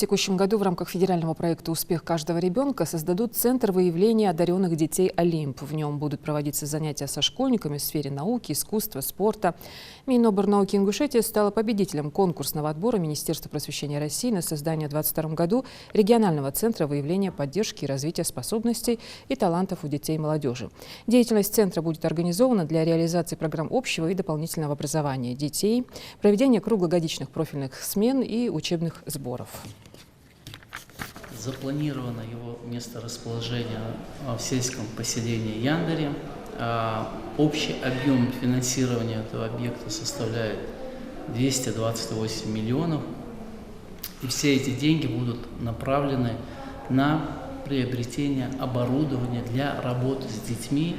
текущем году в рамках федерального проекта «Успех каждого ребенка» создадут Центр выявления одаренных детей «Олимп». В нем будут проводиться занятия со школьниками в сфере науки, искусства, спорта. Миноборнауки Ингушетии стала победителем конкурсного отбора Министерства просвещения России на создание в 2022 году регионального центра выявления, поддержки и развития способностей и талантов у детей и молодежи. Деятельность центра будет организована для реализации программ общего и дополнительного образования детей, проведения круглогодичных профильных смен и учебных сборов. Запланировано его месторасположение в сельском поселении Яндаре. Общий объем финансирования этого объекта составляет 228 миллионов. И все эти деньги будут направлены на приобретение оборудования для работы с детьми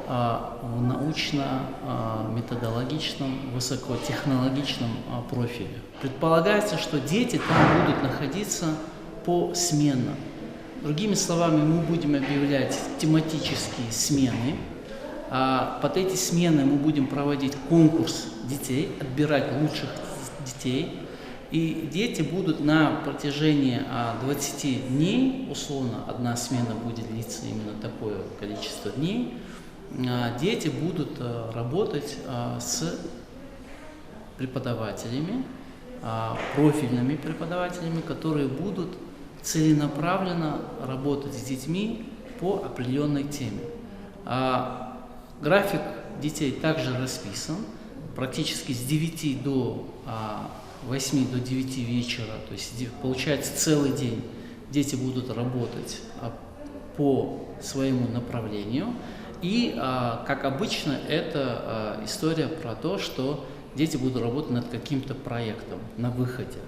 в научно-методологичном, высокотехнологичном профиле. Предполагается, что дети там будут находиться посменно. Другими словами, мы будем объявлять тематические смены. Под эти смены мы будем проводить конкурс детей, отбирать лучших детей. И дети будут на протяжении 20 дней, условно, одна смена будет длиться именно такое количество дней, дети будут работать с преподавателями, профильными преподавателями, которые будут целенаправленно работать с детьми по определенной теме. График детей также расписан, практически с 9 до 8 до 9 вечера, то есть получается целый день дети будут работать по своему направлению. И, как обычно, это история про то, что дети будут работать над каким-то проектом на выходе.